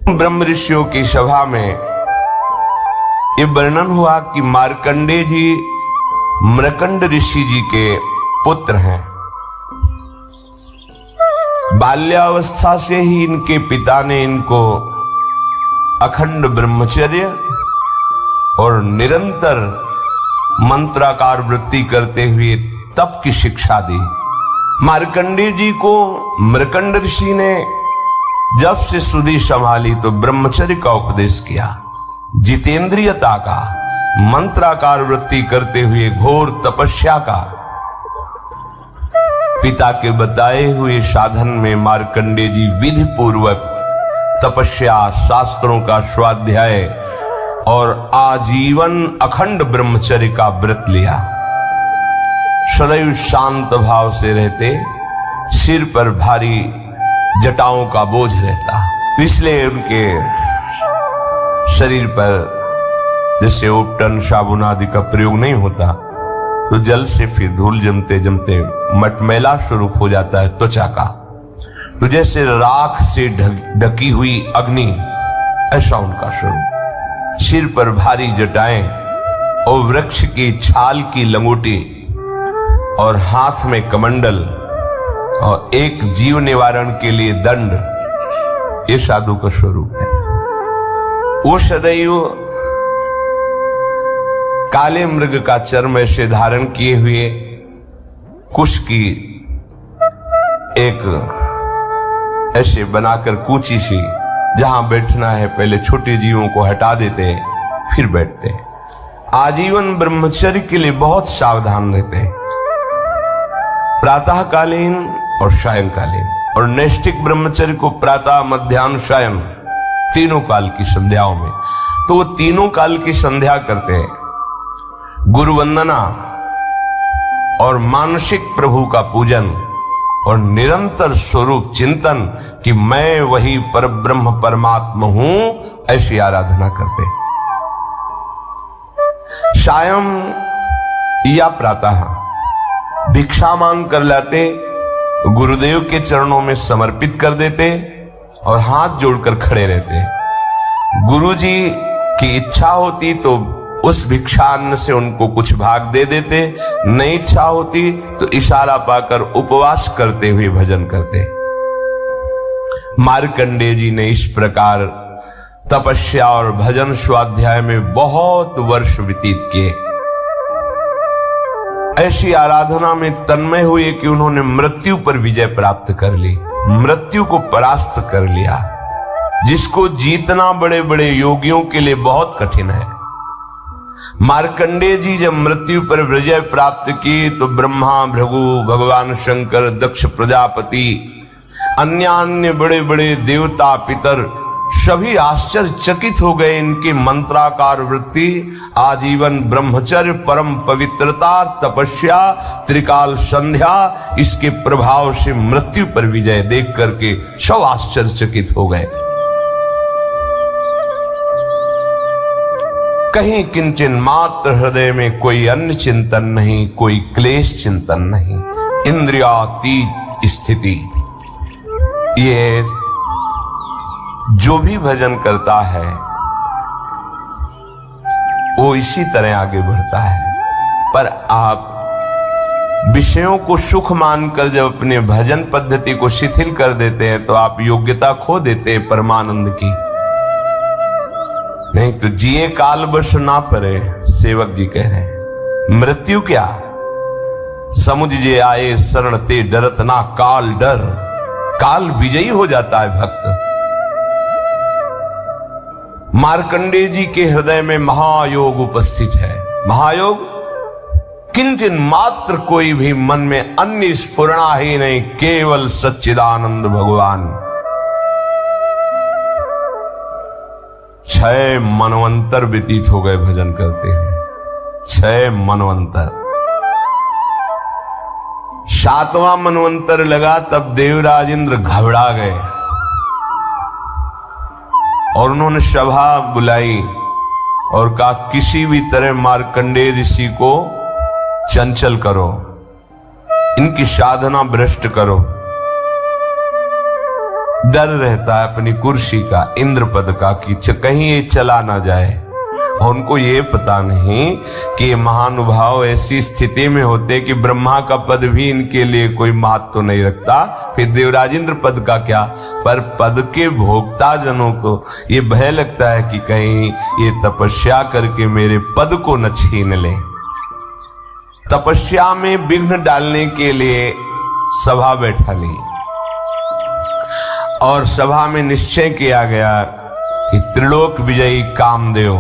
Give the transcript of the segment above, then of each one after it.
ब्रह्म ऋषियों की सभा में ये वर्णन हुआ कि मार्कंडेय जी मृकंड ऋषि जी के पुत्र हैं। बाल्यावस्था से ही इनके पिता ने इनको अखंड ब्रह्मचर्य और निरंतर मंत्राकार वृत्ति करते हुए तप की शिक्षा दी। मार्कंडेय जी को मृकंड ऋषि ने जब से सुधि संभाली तो ब्रह्मचर्य का उपदेश किया, जितेंद्रियता का, मंत्राकार वृत्ति करते हुए घोर तपस्या का। पिता के बताए हुए साधन में मार्कंडेय जी विधि पूर्वक तपस्या, शास्त्रों का स्वाध्याय और आजीवन अखंड ब्रह्मचर्य का व्रत लिया। सदैव शांत भाव से रहते, सिर पर भारी जटाओं का बोझ रहता, इसलिए उनके शरीर पर जैसे उपटन साबुन आदि का प्रयोग नहीं होता तो जल से फिर धूल जमते जमते मटमैला स्वरूप हो जाता है त्वचा का। तो जैसे राख से ढकी हुई अग्नि, ऐसा उनका स्वरूप। सिर पर भारी जटाएं और वृक्ष की छाल की लंगोटी और हाथ में कमंडल और एक जीव निवारण के लिए दंड, ये साधु का स्वरूप है। वो सदैव काले मृग का चर्म ऐसे धारण किए हुए, कुश की एक ऐसे बनाकर कूची सी, जहां बैठना है पहले छोटे जीवों को हटा देते फिर बैठते। आजीवन ब्रह्मचर्य के लिए बहुत सावधान रहते, प्रातःकालीन और सायंकालीन, और नैष्ठिक ब्रह्मचर्य को प्रातः, मध्याह्न, सायं तीनों काल की संध्याओं में। तो वो तीनों काल की संध्या करते हैं, गुरु वंदना और मानसिक प्रभु का पूजन और निरंतर स्वरूप चिंतन कि मैं वही परब्रह्म परमात्मा हूं, ऐसी आराधना करते। सायं या प्रातः भिक्षा मांग कर लाते, गुरुदेव के चरणों में समर्पित कर देते और हाथ जोड़कर खड़े रहते। गुरु जी की इच्छा होती तो उस भिक्षान्न से उनको कुछ भाग दे देते, नहीं इच्छा होती तो इशारा पाकर उपवास करते हुए भजन करते। मार्कंडेय जी ने इस प्रकार तपस्या और भजन स्वाध्याय में बहुत वर्ष व्यतीत किए। ऐसी आराधना में तन्मय हुए कि उन्होंने मृत्यु पर विजय प्राप्त कर ली, मृत्यु को परास्त कर लिया, जिसको जीतना बड़े बड़े योगियों के लिए बहुत कठिन है। मार्कंडेय जी जब मृत्यु पर विजय प्राप्त की तो ब्रह्मा, भृगु, भगवान शंकर, दक्ष प्रजापति, अन्य बड़े बड़े देवता, पितर सभी आश्चर्यचकित हो गए। इनकी मंत्राकार वृत्ति, आजीवन ब्रह्मचर्य, परम पवित्रता, तपस्या, त्रिकाल संध्या, इसके प्रभाव से मृत्यु पर विजय देख करके सब आश्चर्यचकित हो गए। कहीं किंचन मात्र हृदय में कोई अन्य चिंतन नहीं, कोई क्लेश चिंतन नहीं, इंद्रियातीत स्थिति। ये जो भी भजन करता है वो इसी तरह आगे बढ़ता है। पर आप विषयों को सुख मानकर जब अपने भजन पद्धति को शिथिल कर देते हैं तो आप योग्यता खो देते हैं परमानंद की। नहीं तो जिए काल बस ना परे, सेवक जी कह रहे हैं। मृत्यु क्या समुझ जे आए शरण ते डरत ना काल डर, काल विजयी हो जाता है भक्त। मार्कंडेय जी के हृदय में महायोग उपस्थित है। महायोग किंचन मात्र कोई भी मन में अन्य स्फुरणा ही नहीं, केवल सच्चिदानंद भगवान। 6 मनवंतर व्यतीत हो गए भजन करते हैं, 6 मनवंतर। 7वां मनवंतर लगा तब देवराज इंद्र घबरा गए और उन्होंने सभा बुलाई और कहा किसी भी तरह मार्कंडेय ऋषि को चंचल करो, इनकी साधना भ्रष्ट करो। डर रहता है अपनी कुर्सी का, इंद्र पद का, कि कहीं ये चला ना जाए। और उनको ये पता नहीं कि महानुभाव ऐसी स्थिति में होते कि ब्रह्मा का पद भी इनके लिए कोई महत्व तो नहीं रखता, फिर देवराजेंद्र पद का क्या। पर पद के भोक्ता जनों को ये भय लगता है कि कहीं ये तपस्या करके मेरे पद को न छीन ले। तपस्या में विघ्न डालने के लिए सभा बैठा ली और सभा में निश्चय किया गया कि त्रिलोक विजयी कामदेव,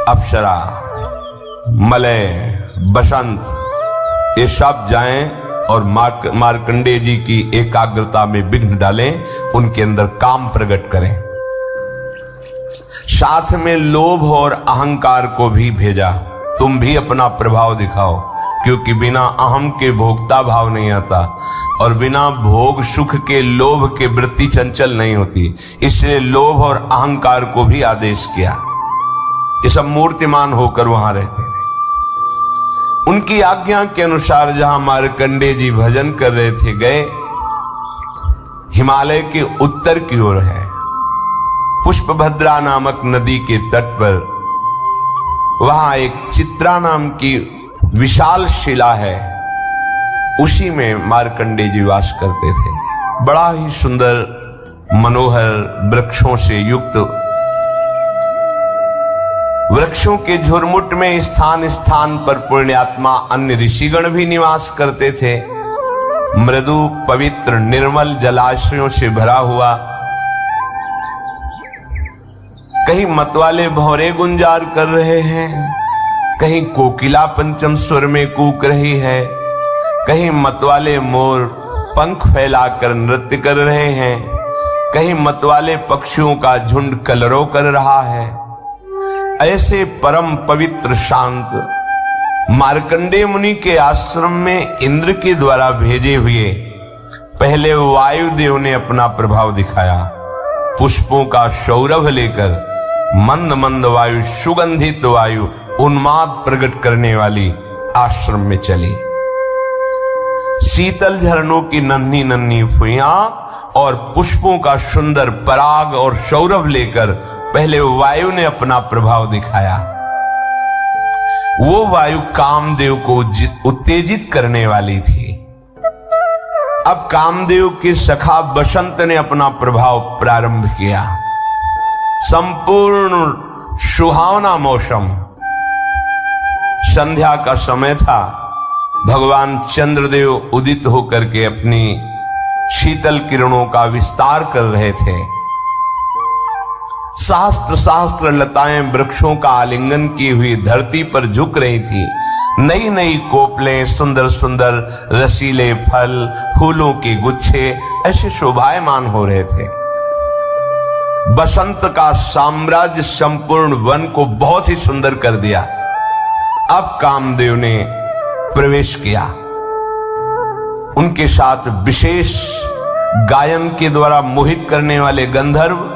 अप्सरा, मलय, बसंत, ये सब जाएं और मार्कंडेय जी की एकाग्रता में विघ्न डालें, उनके अंदर काम प्रकट करें। साथ में लोभ और अहंकार को भी भेजा, तुम भी अपना प्रभाव दिखाओ, क्योंकि बिना अहम के भोक्ता भाव नहीं आता और बिना भोग सुख के लोभ के वृत्ति चंचल नहीं होती। इसलिए लोभ और अहंकार को भी आदेश किया। ये सब मूर्तिमान होकर वहां रहते थे। उनकी आज्ञा के अनुसार जहां मार्कंडेय जी भजन कर रहे थे, गए हिमालय के उत्तर की ओर है, पुष्पभद्रा नामक नदी के तट पर। वहां एक चित्रा नाम की विशाल शिला है, उसी में मार्कंडेय जी वास करते थे। बड़ा ही सुंदर मनोहर वृक्षों से युक्त, वृक्षों के झुरमुट में स्थान स्थान पर पुण्यात्मा अन्य ऋषिगण भी निवास करते थे। मृदु पवित्र निर्मल जलाशयों से भरा हुआ, कहीं मतवाले भौरे गुंजार कर रहे हैं, कहीं कोकिला पंचम स्वर में कूक रही है, कहीं मतवाले मोर पंख फैलाकर नृत्य कर रहे हैं, कहीं मतवाले पक्षियों का झुंड कलरव कर रहा है। ऐसे परम पवित्र शांत मार्कंडेय मुनि के आश्रम में इंद्र के द्वारा भेजे हुए पहले वायुदेव ने अपना प्रभाव दिखाया। पुष्पों का सौरभ लेकर मंद मंद वायु, सुगंधित वायु, उन्माद प्रकट करने वाली आश्रम में चली। शीतल झरनों की नन्ही नन्ही फुइयां और पुष्पों का सुंदर पराग और सौरभ लेकर पहले वायु ने अपना प्रभाव दिखाया। वो वायु कामदेव को उत्तेजित करने वाली थी। अब कामदेव के सखा बसंत ने अपना प्रभाव प्रारंभ किया। संपूर्ण सुहावना मौसम, संध्या का समय था। भगवान चंद्रदेव उदित होकर के अपनी शीतल किरणों का विस्तार कर रहे थे। सहस्त्र सहस्त्र लताएं वृक्षों का आलिंगन की हुई धरती पर झुक रही थी। नई नई कोपलें, सुंदर सुंदर रसीले फल, फूलों के गुच्छे ऐसे शोभायमान हो रहे थे। बसंत का साम्राज्य संपूर्ण वन को बहुत ही सुंदर कर दिया। अब कामदेव ने प्रवेश किया। उनके साथ विशेष गायन के द्वारा मोहित करने वाले गंधर्व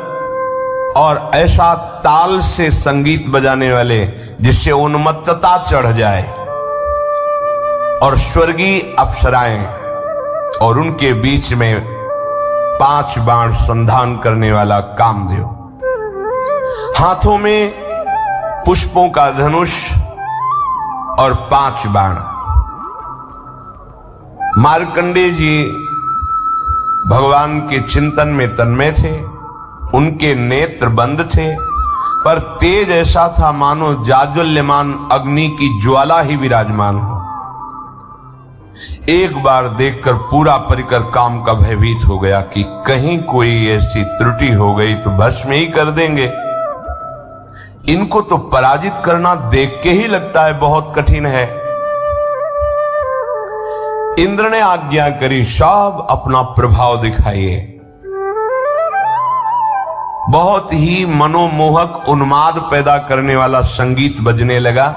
और ऐसा ताल से संगीत बजाने वाले जिससे उन्मत्तता चढ़ जाए, और स्वर्गीय अप्सराएं, और उनके बीच में 5 बाण संधान करने वाला कामदेव, हाथों में पुष्पों का धनुष और 5 बाण। मार्कंडेय जी भगवान के चिंतन में तन्मय थे। उनके नेत्र बंद थे, पर तेज ऐसा था मानो जाज्वल्यमान अग्नि की ज्वाला ही विराजमान हो। एक बार देखकर पूरा परिकर काम का भयभीत हो गया कि कहीं कोई ऐसी त्रुटि हो गई तो भस्म ही कर देंगे। इनको तो पराजित करना देख के ही लगता है बहुत कठिन है। इंद्र ने आज्ञा करी, सब अपना प्रभाव दिखाइए। बहुत ही मनोमोहक उन्माद पैदा करने वाला संगीत बजने लगा।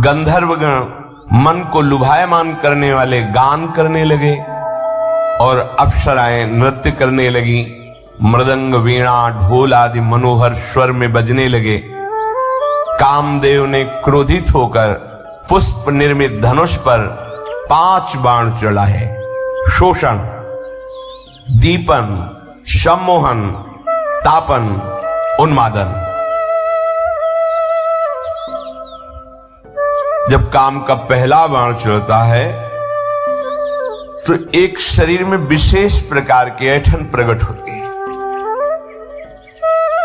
गंधर्वगण मन को लुभायमान करने वाले गान करने लगे और अप्सराएं नृत्य करने लगी। मृदंग, वीणा, ढोल आदि मनोहर स्वर में बजने लगे। कामदेव ने क्रोधित होकर पुष्प निर्मित धनुष पर 5 बाण चढ़ाए। शोषण, दीपन, सम्मोहन, तापन, उन्मादन। जब काम का पहला बाण चलता है तो एक शरीर में विशेष प्रकार की ऐंठन प्रकट होती है,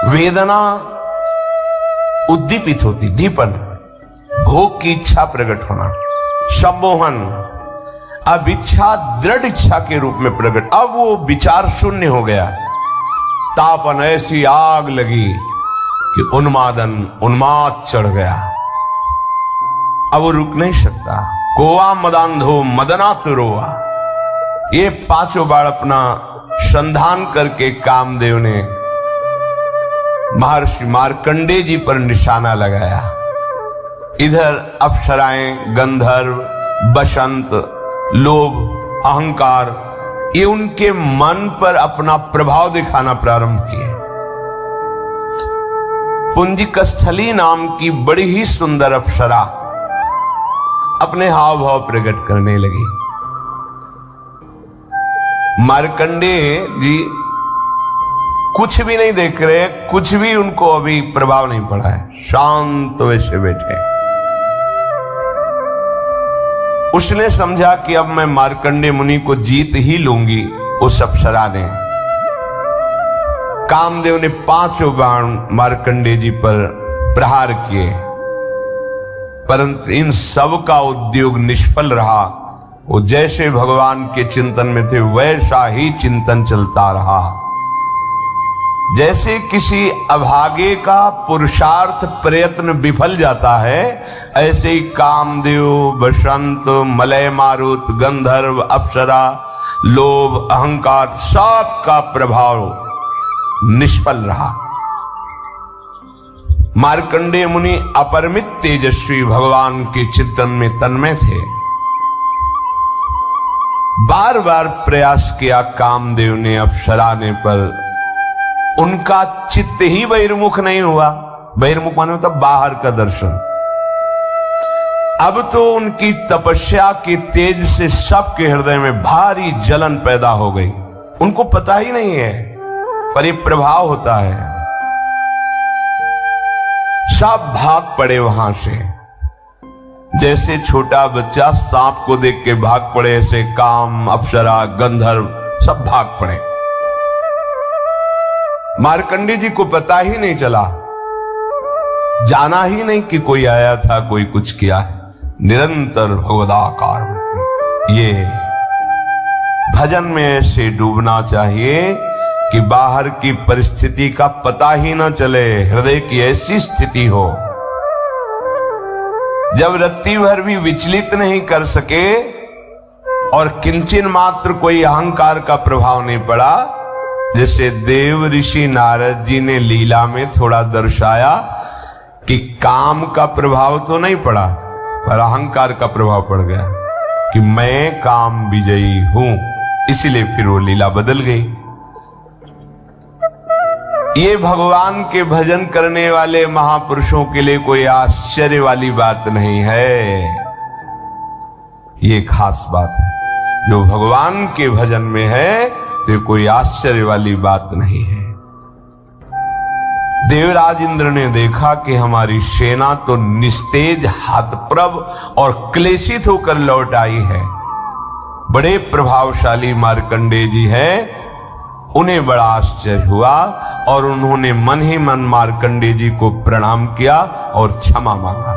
वेदना उद्दीपित होती, दीपन भोग की इच्छा प्रकट होना, सम्मोहन अब इच्छा दृढ़ इच्छा के रूप में प्रकट, अब वो विचार शून्य हो गया, तापन ऐसी आग लगी कि उन्मादन उन्माद चढ़ गया, अब वो रुक नहीं सकता। कोवा मदांधो मदना तुरोवा, ये पांचों बार अपना संधान करके कामदेव ने महर्षि मार्कंडेय जी पर निशाना लगाया। इधर अप्सराएं, गंधर्व, बसंत, लोभ, अहंकार, ये उनके मन पर अपना प्रभाव दिखाना प्रारंभ किए। पुंजिकस्थली नाम की बड़ी ही सुंदर अप्सरा अपने हाव भाव प्रकट करने लगी। मार्कंडेय जी कुछ भी नहीं देख रहे, कुछ भी उनको अभी प्रभाव नहीं पड़ा है, शांत वैसे बैठे। उसने समझा कि अब मैं मार्कंडेय मुनि को जीत ही लूंगी। उस अप्सरा ने, कामदेव ने पांचों बाण मार्कंडेय जी पर प्रहार किए, परंतु इन सब का उद्योग निष्फल रहा। वो जैसे भगवान के चिंतन में थे वैसा ही चिंतन चलता रहा। जैसे किसी अभागे का पुरुषार्थ प्रयत्न विफल जाता है, ऐसे ही कामदेव, बसंत, मलय मारुत, गंधर्व, अप्सरा, लोभ, अहंकार सब का प्रभाव निष्फल रहा। मार्कंडेय मुनि अपरिमित तेजस्वी भगवान के चिंतन में तन्मय थे। बार बार प्रयास किया कामदेव ने, अप्सरा ने, पर उनका चित्त ही बहिर्मुख नहीं हुआ। बहिर्मुख माने मतलब बाहर का दर्शन। अब तो उनकी तपस्या के तेज से सबके हृदय में भारी जलन पैदा हो गई। उनको पता ही नहीं है, पर ये प्रभाव होता है। सब भाग पड़े वहां से, जैसे छोटा बच्चा सांप को देख के भाग पड़े, ऐसे काम, अप्सरा, गंधर्व सब भाग पड़े। मार्कंडेय जी को पता ही नहीं चला, जाना ही नहीं कि कोई आया था, कोई कुछ किया है। निरंतर भगवदाकार होते। ये भजन में ऐसे डूबना चाहिए कि बाहर की परिस्थिति का पता ही न चले, हृदय की ऐसी स्थिति हो जब रत्ती भर भी विचलित नहीं कर सके और किंचन मात्र कोई अहंकार का प्रभाव नहीं पड़ा। जैसे देव ऋषि नारद जी ने लीला में थोड़ा दर्शाया कि काम का प्रभाव तो नहीं पड़ा, पर अहंकार का प्रभाव पड़ गया कि मैं काम विजयी हूं, इसीलिए फिर वो लीला बदल गई। ये भगवान के भजन करने वाले महापुरुषों के लिए कोई आश्चर्य वाली बात नहीं है। ये खास बात है, जो भगवान के भजन में है तो कोई आश्चर्य वाली बात नहीं है। देवराज इंद्र ने देखा कि हमारी सेना तो निस्तेज, हाथप्रभ और क्लेशित होकर लौट आई है। बड़े प्रभावशाली मार्कंडेय जी हैं। उन्हें बड़ा आश्चर्य हुआ और उन्होंने मन ही मन मार्कंडेय जी को प्रणाम किया और क्षमा मांगा।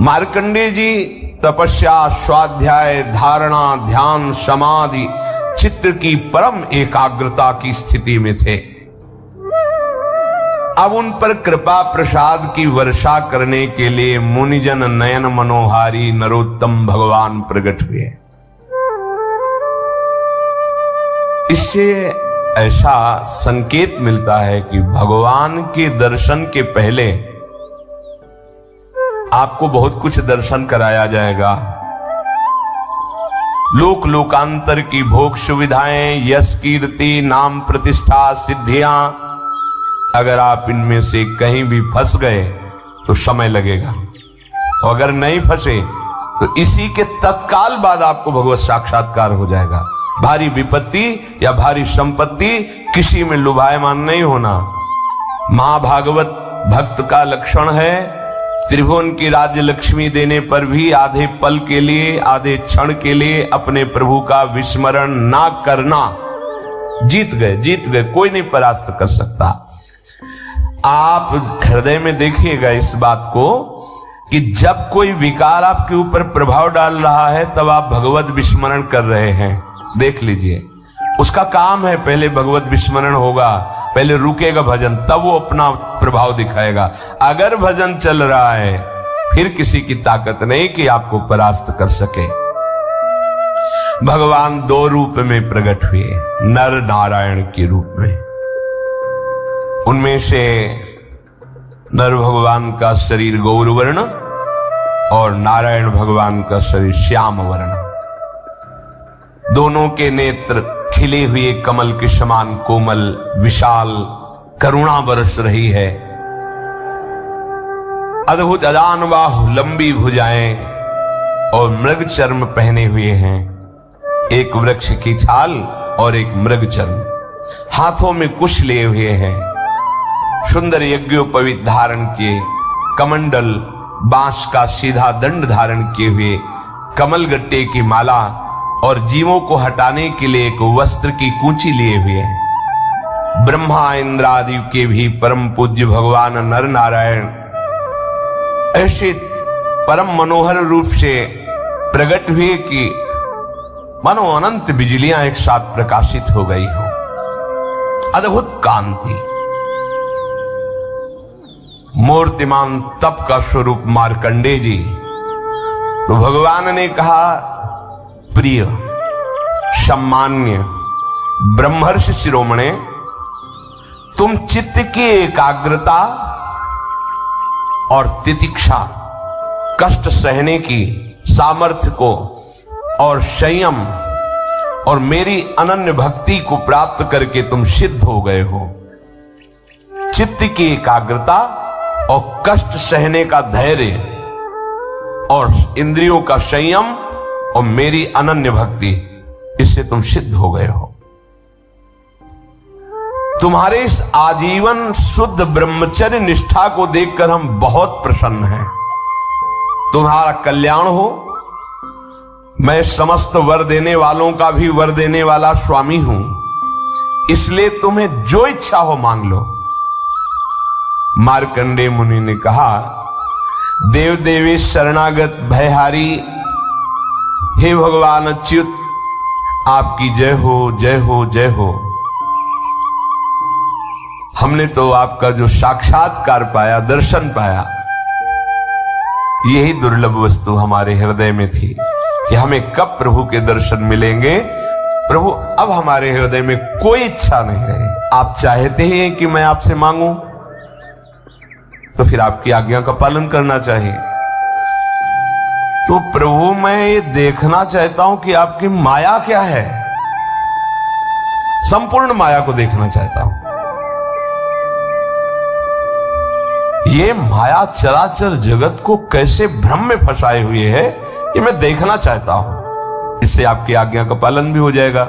मार्कंडेय जी तपस्या, स्वाध्याय, धारणा, ध्यान, समाधि, चित्त की परम एकाग्रता की स्थिति में थे। अब उन पर कृपा प्रसाद की वर्षा करने के लिए मुनिजन नयन मनोहारी नरोत्तम भगवान प्रकट हुए। इससे ऐसा संकेत मिलता है कि भगवान के दर्शन के पहले आपको बहुत कुछ दर्शन कराया जाएगा। लोक लोकांतर की भोग सुविधाएं, यश, कीर्ति, नाम, प्रतिष्ठा, सिद्धियां, अगर आप इनमें से कहीं भी फंस गए तो समय लगेगा, और अगर नहीं फंसे तो इसी के तत्काल बाद आपको भगवत साक्षात्कार हो जाएगा। भारी विपत्ति या भारी संपत्ति किसी में लुभायमान नहीं होना। महाभागवत भक्त का लक्षण है, त्रिभुवन की राज्य लक्ष्मी देने पर भी आधे पल के लिए, आधे क्षण के लिए अपने प्रभु का विस्मरण ना करना। जीत गए, कोई नहीं परास्त कर सकता। आप हृदय में देखिएगा इस बात को कि जब कोई विकार आपके ऊपर प्रभाव डाल रहा है तब आप भगवत विस्मरण कर रहे हैं। देख लीजिए, उसका काम है, पहले भगवत विस्मरण होगा, पहले रुकेगा भजन, तब वो अपना प्रभाव दिखाएगा। अगर भजन चल रहा है फिर किसी की ताकत नहीं कि आपको परास्त कर सके। भगवान दो रूप में प्रकट हुए, नर नारायण के रूप में। उनमें से नर भगवान का शरीर गौर वर्ण और नारायण भगवान का शरीर श्याम वर्ण। दोनों के नेत्र खिले हुए कमल के समान कोमल, विशाल, करुणा बरस रही है। अद्भुत अजान बाहु, लंबी भुजाएं और मृग चर्म पहने हुए हैं। एक वृक्ष की छाल और एक मृग चर्म, हाथों में कुश लिए हुए हैं। सुंदर यज्ञोपवीत धारण किए, कमंडल, बांस का सीधा दंड धारण किए हुए, कमल गट्टे की माला और जीवों को हटाने के लिए एक वस्त्र की कूंची लिए हुए हैं। ब्रह्मा इंद्र आदि के भी परम पूज्य भगवान नर नारायण ऐसे परम मनोहर रूप से प्रकट हुए कि मानो अनंत बिजलियां एक साथ प्रकाशित हो गई हो। अद्भुत कांति, मूर्तिमान तप का स्वरूप मार्कंडेय जी। तो भगवान ने कहा, प्रिय सम्मान्य ब्रह्मर्षि शिरोमणे, तुम चित्त की एकाग्रता और तितिक्षा, कष्ट सहने की सामर्थ्य को और संयम और मेरी अनन्य भक्ति को प्राप्त करके तुम सिद्ध हो गए हो। चित्त की एकाग्रता और कष्ट सहने का धैर्य और इंद्रियों का संयम और मेरी अनन्य भक्ति, इससे तुम सिद्ध हो गए हो। तुम्हारे इस आजीवन शुद्ध ब्रह्मचर्य निष्ठा को देखकर हम बहुत प्रसन्न हैं। तुम्हारा कल्याण हो। मैं समस्त वर देने वालों का भी वर देने वाला स्वामी हूं, इसलिए तुम्हें जो इच्छा हो मांग लो। मार्कंडेय मुनि ने कहा, देव देवेश शरणागत भयहारी, हे भगवान अच्युत, आपकी जय हो, जय हो, जय हो। हमने तो आपका जो साक्षात्कार पाया, दर्शन पाया, यही दुर्लभ वस्तु हमारे हृदय में थी कि हमें कब प्रभु के दर्शन मिलेंगे। प्रभु, अब हमारे हृदय में कोई इच्छा नहीं रही। आप चाहते हैं कि मैं आपसे मांगूं, तो फिर आपकी आज्ञा का पालन करना चाहिए। तो प्रभु, मैं ये देखना चाहता हूं कि आपकी माया क्या है, संपूर्ण माया को देखना चाहता हूं। ये माया चराचर जगत को कैसे भ्रम में फंसाए हुए है, ये मैं देखना चाहता हूं। इससे आपकी आज्ञा का पालन भी हो जाएगा।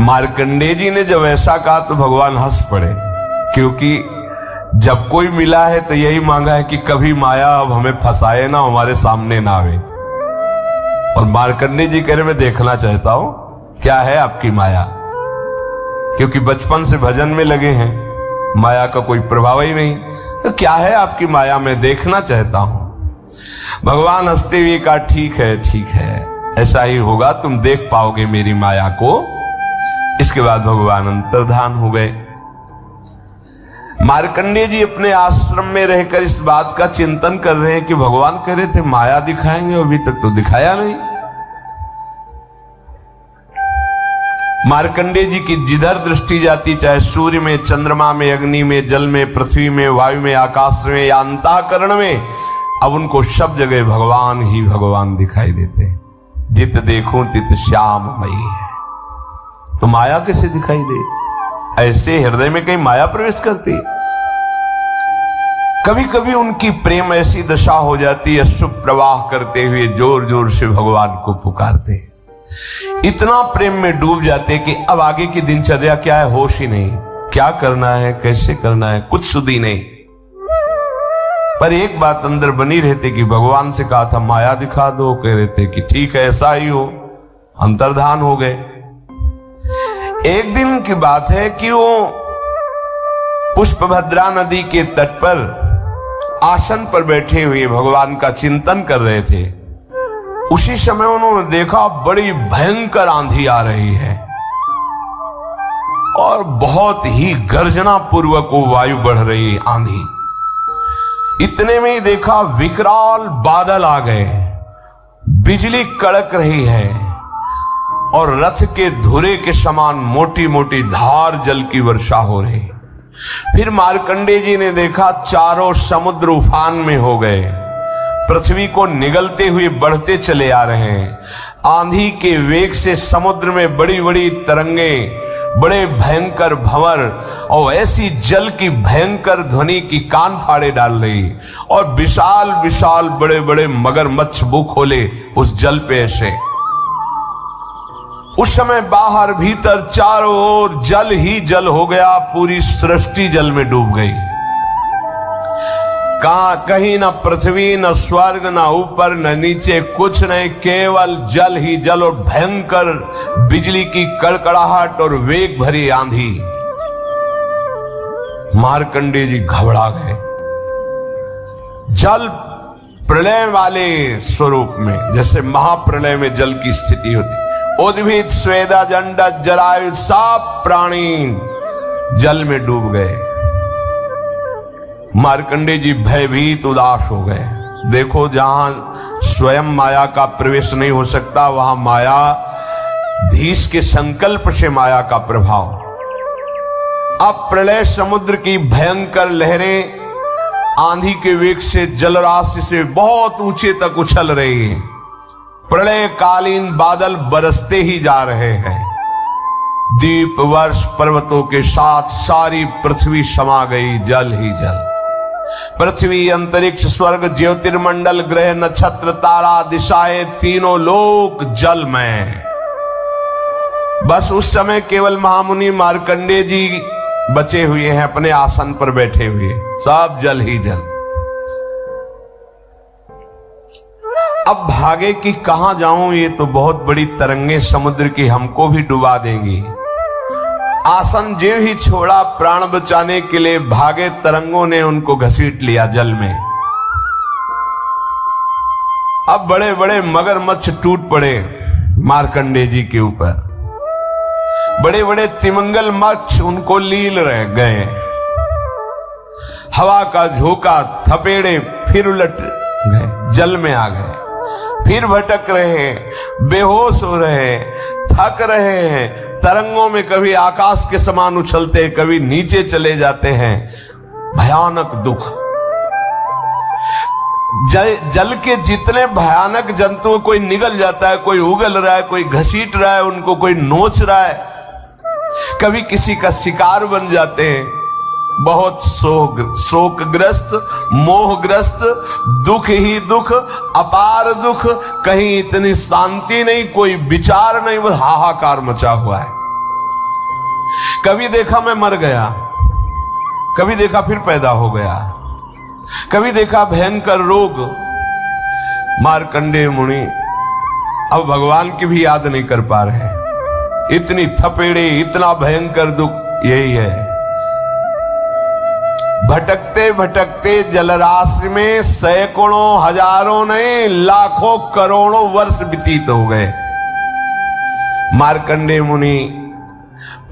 मार्कंडेय जी ने जब ऐसा कहा तो भगवान हंस पड़े, क्योंकि जब कोई मिला है तो यही मांगा है कि कभी माया अब हमें फंसाए ना, हमारे सामने ना आवे। और मार्कंडेय जी कह रहे, मैं देखना चाहता हूं क्या है आपकी माया, क्योंकि बचपन से भजन में लगे हैं, माया का कोई प्रभाव ही नहीं। तो क्या है आपकी माया, मैं देखना चाहता हूं। भगवान हंसते हुए कहा, ठीक है, ठीक है, ऐसा ही होगा, तुम देख पाओगे मेरी माया को। इसके बाद भगवान अंतर्धान हो गए। मार्कंडेय जी अपने आश्रम में रहकर इस बात का चिंतन कर रहे हैं कि भगवान कह रहे थे माया दिखाएंगे, अभी तक तो दिखाया नहीं। मार्कंडेय जी की जिधर दृष्टि जाती, चाहे सूर्य में, चंद्रमा में, अग्नि में, जल में, पृथ्वी में, वायु में, आकाश में या अंतःकरण में, अब उनको सब जगह भगवान ही भगवान दिखाई देते। जित देखूं तित श्याममयी है। तो माया कैसे दिखाई दे? ऐसे हृदय में कहीं माया प्रवेश करती? कभी कभी उनकी प्रेम ऐसी दशा हो जाती है, शुभ प्रवाह करते हुए जोर जोर से भगवान को पुकारते, इतना प्रेम में डूब जाते कि अब आगे की दिनचर्या क्या है होश ही नहीं, क्या करना है कैसे करना है कुछ सुधी नहीं। पर एक बात अंदर बनी रहती कि भगवान से कहा था माया दिखा दो, कह रहे थे कि ठीक है ऐसा ही हो, अंतर्धान हो गए। एक दिन की बात है कि वो पुष्पभद्रा नदी के तट पर आसन पर बैठे हुए भगवान का चिंतन कर रहे थे। उसी समय उन्होंने देखा बड़ी भयंकर आंधी आ रही है और बहुत ही गर्जना पूर्वक वो वायु बढ़ रही आंधी। इतने में ही देखा विकराल बादल आ गए, बिजली कड़क रही है और रथ के धुरे के समान मोटी मोटी धार जल की वर्षा हो रही। फिर मार्कंडेय जी ने देखा चारों समुद्र उफान में हो गए, पृथ्वी को निगलते हुए बढ़ते चले आ रहे हैं। आंधी के वेग से समुद्र में बड़ी बड़ी तरंगें, बड़े भयंकर भंवर और ऐसी जल की भयंकर ध्वनि की कान फाड़े डाल रही और विशाल विशाल बड़े बड़े मगरमच्छ मुंह खोले उस जल पे ऐसे। उस समय बाहर भीतर चारों ओर जल ही जल हो गया, पूरी सृष्टि जल में डूब गई। कहीं न पृथ्वी न स्वर्ग न ऊपर न नीचे कुछ नहीं, केवल जल ही जल और भयंकर बिजली की कड़कड़ाहट और वेग भरी आंधी। मार्कंडेय जी घबरा गए। जल प्रलय वाले स्वरूप में, जैसे महाप्रलय में जल की स्थिति होती, उद्भिद स्वेदा जंड जरायु सब प्राणी जल में डूब गए। मार्कंडेय जी भयभीत उदास हो गए। देखो जहां स्वयं माया का प्रवेश नहीं हो सकता वहां माया धीश के संकल्प से माया का प्रभाव। अब प्रलय समुद्र की भयंकर लहरें आंधी के वेग से जलराशि से बहुत ऊंचे तक उछल रही है। प्रलय कालीन बादल बरसते ही जा रहे हैं। दीप वर्ष पर्वतों के साथ सारी पृथ्वी समा गई, जल ही जल। पृथ्वी अंतरिक्ष स्वर्ग ज्योतिर्मंडल ग्रह नक्षत्र तारा दिशाएं तीनों लोक जल में। बस उस समय केवल महामुनि मार्कंडेय जी बचे हुए हैं, अपने आसन पर बैठे हुए, सब जल ही जल। अब भागे कि कहां जाऊं, ये तो बहुत बड़ी तरंगे समुद्र की हमको भी डुबा देंगी। आसन जे ही छोड़ा प्राण बचाने के लिए भागे, तरंगों ने उनको घसीट लिया जल में। अब बड़े बड़े मगरमच्छ टूट पड़े मार्कंडेय जी के ऊपर। बड़े बड़े तिमिंगल मच्छ उनको लील रह गए। हवा का झोंका थपेड़े फिर उलट गए, जल में आ गए, फिर भटक रहे हैं, बेहोश हो रहे हैं, थक रहे हैं, तरंगों में कभी आकाश के समान उछलते, कभी नीचे चले जाते हैं। भयानक दुख। जल के जितने भयानक जंतु, कोई निगल जाता है, कोई उगल रहा है, कोई घसीट रहा है उनको, कोई नोच रहा है, कभी किसी का शिकार बन जाते हैं। बहुत शोकग्रस्त, मोहग्रस्त, दुख ही दुख, अपार दुख, कहीं इतनी शांति नहीं, कोई विचार नहीं, बस हाहाकार मचा हुआ है। कभी देखा मैं मर गया, कभी देखा फिर पैदा हो गया, कभी देखा भयंकर रोग। मार्कंडेय मुनि अब भगवान की भी याद नहीं कर पा रहे, इतनी थपेड़े, इतना भयंकर दुख। यही है, भटकते भटकते जलराशि में सैकड़ों हजारों नहीं लाखों करोड़ों वर्ष व्यतीत हो गए। मार्कंडेय मुनि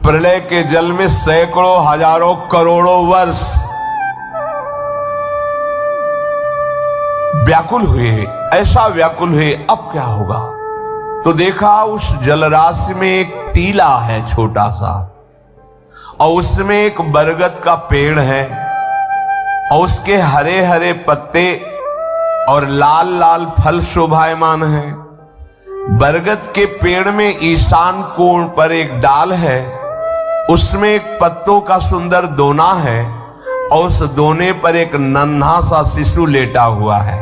प्रलय के जल में सैकड़ों हजारों करोड़ों वर्ष व्याकुल हुए, ऐसा व्याकुल हुए अब क्या होगा। तो देखा उस जलराशि में एक टीला है छोटा सा, और उसमें एक बरगद का पेड़ है और उसके हरे हरे पत्ते और लाल लाल फल शोभायमान है। बरगद के पेड़ में ईशान कोण पर एक डाल है, उसमें एक पत्तों का सुंदर दोना है और उस दोने पर एक नन्हा सा शिशु लेटा हुआ है।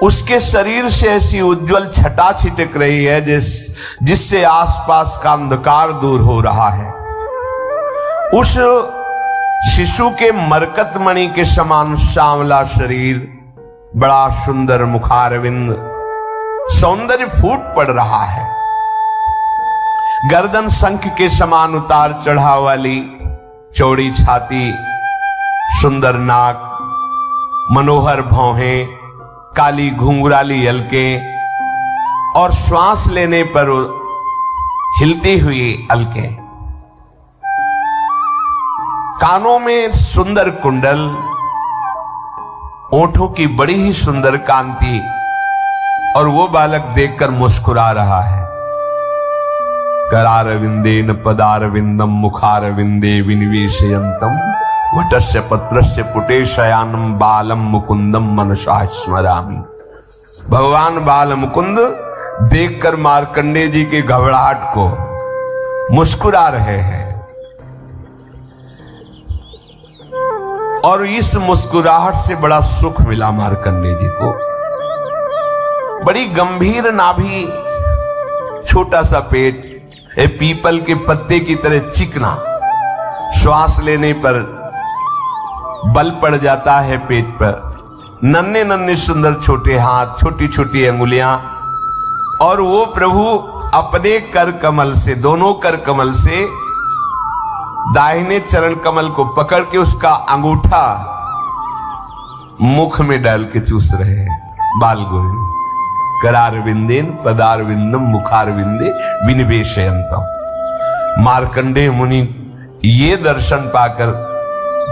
उसके शरीर से ऐसी उज्जवल छटा छिटक रही है जिससे आसपास का अंधकार दूर हो रहा है। उस शिशु के मरकत मणि के समान सांवला शरीर, बड़ा सुंदर मुखारविंद, सौंदर्य फूट पड़ रहा है। गर्दन शंख के समान उतार चढ़ाव वाली चौड़ी छाती, सुंदर नाक, मनोहर भौहें, काली घुंघराली अलकें और श्वास लेने पर हिलती हुई अलकें। कानों में सुंदर कुंडल, ओंठों की बड़ी ही सुंदर कांति, और वो बालक देखकर मुस्कुरा रहा है। करारविंदेन पदारविंदम मुखारविंदे विनिवेशयंतम वटस्य पत्रस्य पुटे शयानम बालम मुकुंदम मनसा स्मरामि। भगवान बाल मुकुंद देखकर मार्कंडेय जी की घबराहट को मुस्कुरा रहे हैं, और इस मुस्कुराहट से बड़ा सुख मिला मार्कंडेय जी को। बड़ी गंभीर नाभि, छोटा सा पेट, पीपल के पत्ते की तरह चिकना, श्वास लेने पर बल पड़ जाता है पेट पर, नन्हे नन्हे सुंदर छोटे हाथ, छोटी छोटी अंगुलियां, और वो प्रभु अपने कर कमल से, दोनों कर कमल से दाहिने चरण कमल को पकड़ के उसका अंगूठा मुख में डाल के चूस रहे हैं। बाल गोविंद करारविंदेन पदारविंदम मुखारविंदे विनिवेशयंतम। मार्कंडेय मुनि ये दर्शन पाकर,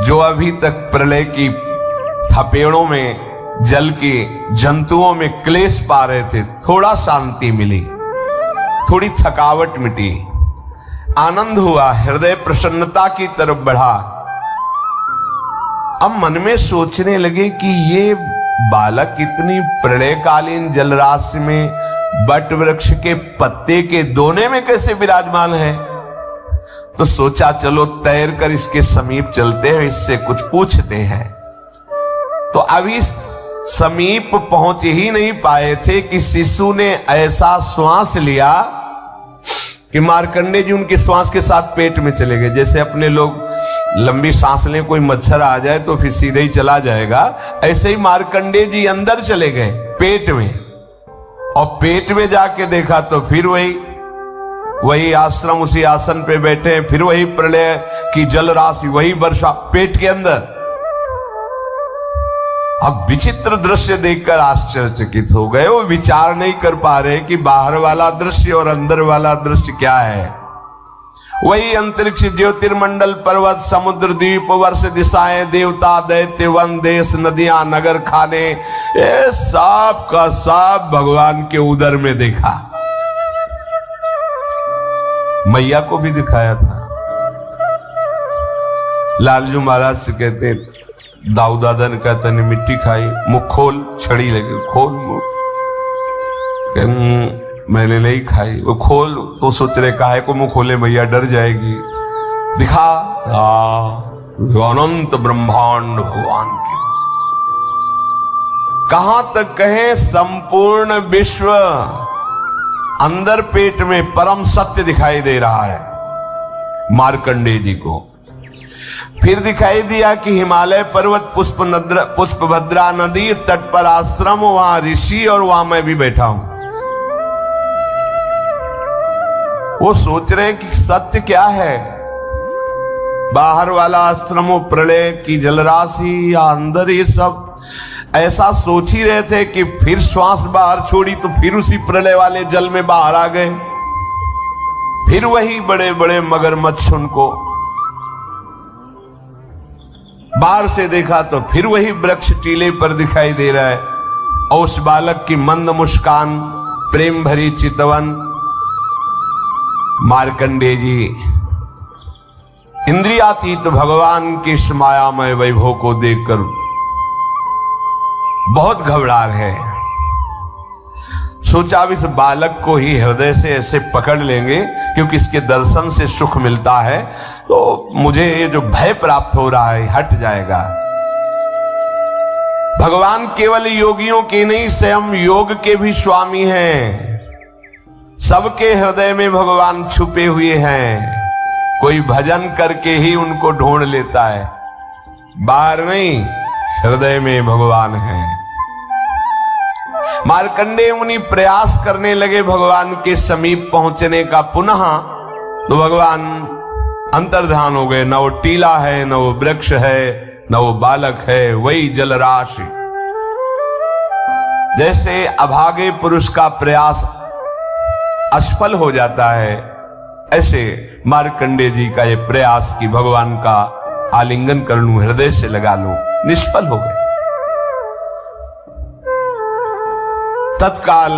जो अभी तक प्रलय की थपेड़ों में, जल के जंतुओं में क्लेश पा रहे थे, थोड़ा शांति मिली, थोड़ी थकावट मिटी, आनंद हुआ, हृदय प्रसन्नता की तरफ बढ़ा। अब मन में सोचने लगे कि ये बालक इतनी प्रलयकालीन जलराशि में बट वृक्ष के पत्ते के दोने में कैसे विराजमान है। तो सोचा चलो तैर कर इसके समीप चलते हैं, इससे कुछ पूछते हैं। तो अभी समीप पहुंच ही नहीं पाए थे कि शिशु ने ऐसा श्वास लिया कि मार्कंडेय जी उनके श्वास के साथ पेट में चले गए। जैसे अपने लोग लंबी सांस लें, कोई मच्छर आ जाए तो फिर सीधे ही चला जाएगा, ऐसे ही मार्कंडेय जी अंदर चले गए पेट में। और पेट में जाके देखा तो फिर वही आश्रम, उसी आसन पे बैठे, फिर वही प्रलय की जल राशि, वही वर्षा पेट के अंदर। अब विचित्र दृश्य देखकर आश्चर्यचकित हो गए। वो विचार नहीं कर पा रहे कि बाहर वाला दृश्य और अंदर वाला दृश्य क्या है। वही अंतरिक्ष, ज्योतिर्मंडल, पर्वत, समुद्र, द्वीप, वर्ष, दिशाएं, देवता, दैत्य, वन, देश, नदियां, नगर, खाने, ये सब का सब भगवान के उदर में देखा। मैया को भी दिखाया था। लालजू महाराज से कहते, दाऊ दादा ने कहता ने मिट्टी खाई, मुख खोल, छड़ी लगे, खोल मुख। मैंने नहीं खाई। वो खोल तो सोच रहे काहे को मुंह खोले, मैया डर जाएगी। दिखा अनंत ब्रह्मांड भगवान के। कहां तक कहें, संपूर्ण विश्व अंदर पेट में परम सत्य दिखाई दे रहा है मार्कंडेय जी को। फिर दिखाई दिया कि हिमालय पर्वत, पुष्पभद्रा नदी तट पर आश्रम, वहां ऋषि, और वहां मैं भी बैठा हूं। वो सोच रहे हैं कि सत्य क्या है, बाहर वाला आश्रम, प्रलय की जलराशि, या अंदर ये सब। ऐसा सोच ही रहे थे कि फिर श्वास बाहर छोड़ी तो फिर उसी प्रलय वाले जल में बाहर आ गए। फिर वही बड़े बड़े मगरमच्छ उनको बाहर से देखा तो फिर वही वृक्ष टीले पर दिखाई दे रहा है, और उस बालक की मंद मुस्कान, प्रेम भरी चितवन। मार्कंडेय जी इंद्रियातीत भगवान की इस मायामय वैभव को देखकर बहुत घबरा रहे हैं। सोचा अब इस बालक को ही हृदय से ऐसे पकड़ लेंगे, क्योंकि इसके दर्शन से सुख मिलता है। तो मुझे ये जो भय प्राप्त हो रहा है हट जाएगा। भगवान केवल योगियों के नहीं, स्वयं योग के भी स्वामी हैं। सबके हृदय में भगवान छुपे हुए हैं। कोई भजन करके ही उनको ढूंढ लेता है, बाहर नहीं, हृदय में भगवान है। मार्कंडेय मुनि प्रयास करने लगे भगवान के समीप पहुंचने का पुनः, तो भगवान अंतर्धान हो गए। न वो टीला है, न वो वृक्ष है, न वो बालक है, वही जलराशि। जैसे अभागे पुरुष का प्रयास असफल हो जाता है, ऐसे मार्कंडेय जी का ये प्रयास कि भगवान का आलिंगन कर लूं, हृदय से लगा लूं, निष्फल हो गए। तत्काल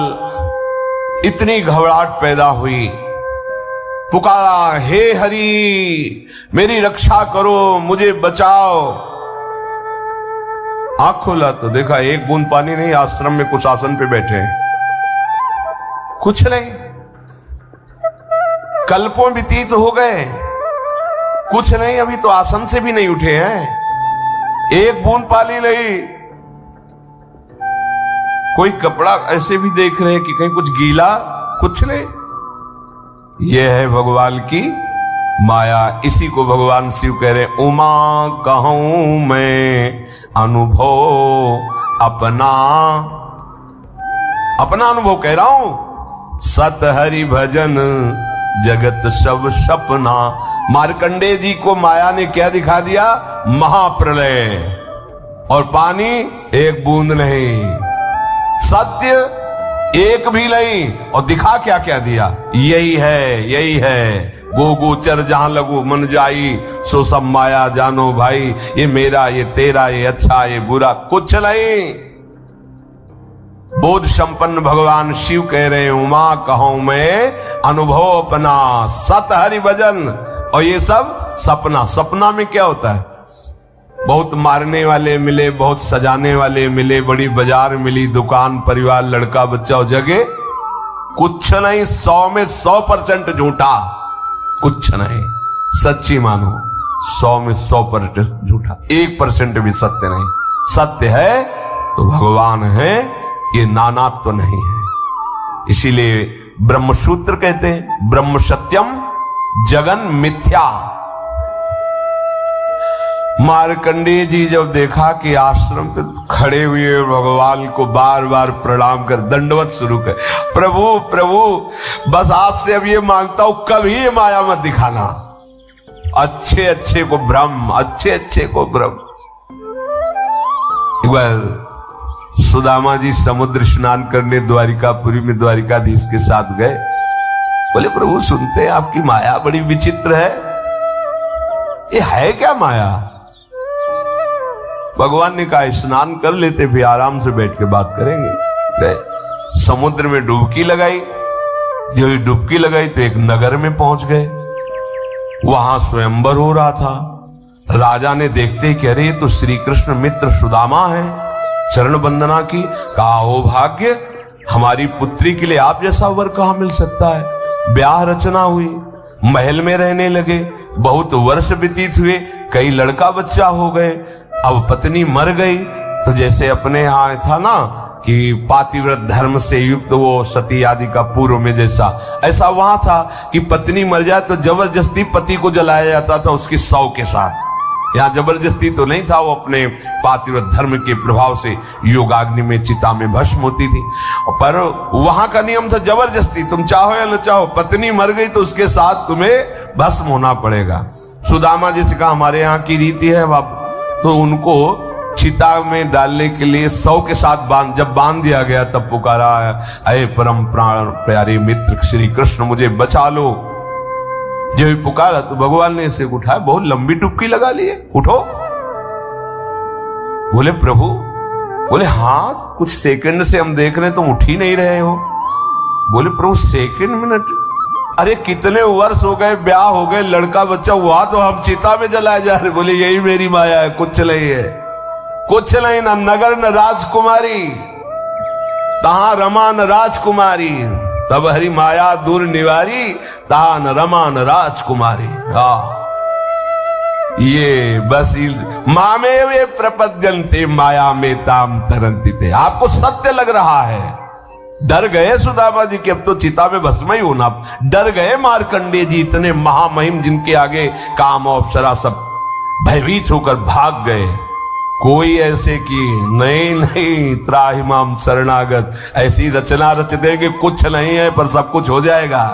इतनी घबराहट पैदा हुई, पुकारा, हे हरि मेरी रक्षा करो, मुझे बचाओ। आंख खोला तो देखा एक बूंद पानी नहीं, आश्रम में कुछ आसन पे बैठे हैं, कुछ नहीं। कल्पों व्यतीत हो गए, कुछ नहीं, अभी तो आसन से भी नहीं उठे हैं, एक बूंद पानी नहीं। कोई कपड़ा ऐसे भी देख रहे हैं कि कहीं कुछ गीला, कुछ नहीं। यह है भगवान की माया। इसी को भगवान शिव कह रहे, उमा कहूं मैं अनुभव अपना, अपना अनुभव कह रहा हूं। सत हरि भजन जगत सब सपना। मार्कंडेय जी को माया ने क्या दिखा दिया? महाप्रलय, और पानी एक बूंद नहीं, सत्य एक भी नहीं, और दिखा क्या क्या दिया? यही है, यही है। गो गोचर जहां लगो मन जाई, सो सब माया जानो भाई। ये मेरा, ये तेरा, ये अच्छा, ये बुरा, कुछ नहीं। बोध संपन्न भगवान शिव कह रहे हैं, उमा कहूं मैं अनुभव अपना, सत हरि भजन। और ये सब सपना। सपना में क्या होता है? बहुत मारने वाले मिले, बहुत सजाने वाले मिले, बड़ी बाजार मिली, दुकान, परिवार, लड़का, बच्चा और जगह कुछ नहीं। 100 में 100% झूठा, कुछ नहीं। सच्ची मानो, 100 में 100% झूठा, 1% भी सत्य नहीं। सत्य है तो भगवान है, ये नानात्व नहीं है। इसीलिए ब्रह्मसूत्र कहते हैं, ब्रह्म सत्यम जगन मिथ्या। मार्कंडेय जी जब देखा कि आश्रम पे खड़े हुए भगवान को बार बार प्रणाम कर, दंडवत शुरू कर, प्रभु प्रभु बस आपसे अब ये मांगता हूं, कभी ये माया मत दिखाना। अच्छे अच्छे को भ्रम, अच्छे अच्छे को भ्रम। एक बार सुदामा जी समुद्र स्नान करने द्वारिकापुरी में द्वारिकाधीश के साथ गए। बोले प्रभु सुनते हैं आपकी माया बड़ी विचित्र है, ये है क्या माया? भगवान ने कहा स्नान कर लेते, फिर आराम से बैठ के बात करेंगे। गए समुद्र में डुबकी लगाई, जो डुबकी लगाई तो एक नगर में पहुंच गए। वहां स्वयंवर हो रहा था। राजा ने देखते ही कह रहे तो श्री कृष्ण मित्र सुदामा है, चरण वंदना की। कहा ओ भाग्य, हमारी पुत्री के लिए आप जैसा वर कहां मिल सकता है। ब्याह रचना हुई, महल में रहने लगे, बहुत वर्ष व्यतीत हुए, कई लड़का बच्चा हो गए। अब पत्नी मर गई तो जैसे अपने यहाँ था ना कि पातिव्रत धर्म से युक्त वो सती आदि का पूर्व में जैसा, ऐसा वहां था कि पत्नी मर जाए तो जबरदस्ती पति को जलाया जाता था उसकी शव के साथ। यहाँ जबरदस्ती तो नहीं था, वो अपने पातिव्रत धर्म के प्रभाव से योगाग्नि में, चिता में भस्म होती थी। पर वहां का नियम था जबरदस्ती, तुम चाहो या न चाहो, पत्नी मर गई तो उसके साथ तुम्हें भस्म होना पड़ेगा। सुदामा जी से कहा हमारे यहाँ की रीति है बाप, तो उनको चिता में डालने के लिए 100 के साथ जब बांध दिया गया तब पुकारा, अये परम प्राण प्यारे मित्र श्री कृष्ण मुझे बचा लो। जब भी पुकारा तो भगवान ने इसे उठाया, बहुत लंबी डुबकी लगा लिए, उठो। बोले प्रभु, बोले हाँ कुछ सेकंड से हम देख रहे हैं तुम उठ ही नहीं रहे हो। बोले प्रभु सेकंड मिनट, अरे कितने वर्ष हो गए, ब्याह हो गए, लड़का बच्चा हुआ, तो हम चिता में जलाए जा रहे। बोले यही मेरी माया है, कुछ नहीं है, कुछ नहीं। न नगर न राजकुमारी, तहां रमा न राजकुमारी, तब हरि माया दूर निवारी, तहां न रमा न राजकुमारी। ये बस मामे वे प्रपद्यन्ते माया में ताम तरंती थे। आपको सत्य लग रहा है, डर गए सुदामा जी कि अब तो चिता में भस्म ही होना, डर गए मार्कंडेय जी, इतने महामहिम जिनके आगे काम और अप्सरा सब भयभीत होकर भाग गए। कोई ऐसे कि नहीं त्राहिमाम शरणागत, ऐसी रचना रच देंगे कुछ नहीं है पर सब कुछ हो जाएगा।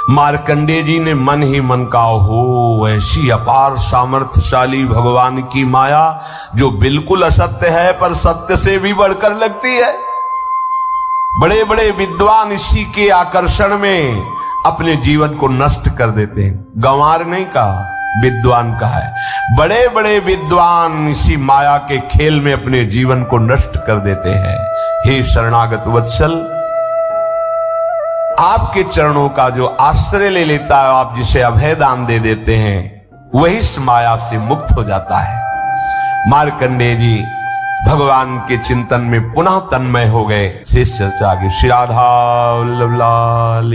मार्कंडेय जी ने मन ही मन कहा, हो ऐसी अपार सामर्थ्यशाली भगवान की माया जो बिल्कुल असत्य है पर सत्य से भी बढ़कर लगती है। बड़े बड़े विद्वान इसी के आकर्षण में अपने जीवन को नष्ट कर देते हैं। गंवार नहीं कहा, विद्वान कहा है। बड़े बड़े विद्वान इसी माया के खेल में अपने जीवन को नष्ट कर देते हैं। हे शरणागत वत्सल, आपके चरणों का जो आश्रय ले लेता है, आप जिसे अभय दान दे देते हैं, वही इस माया से मुक्त हो जाता है। मार्कंडेय जी भगवान के चिंतन में पुनः तन्मय हो गए। शेष चर्चा आगे। श्री राधा वल्लभ लाल।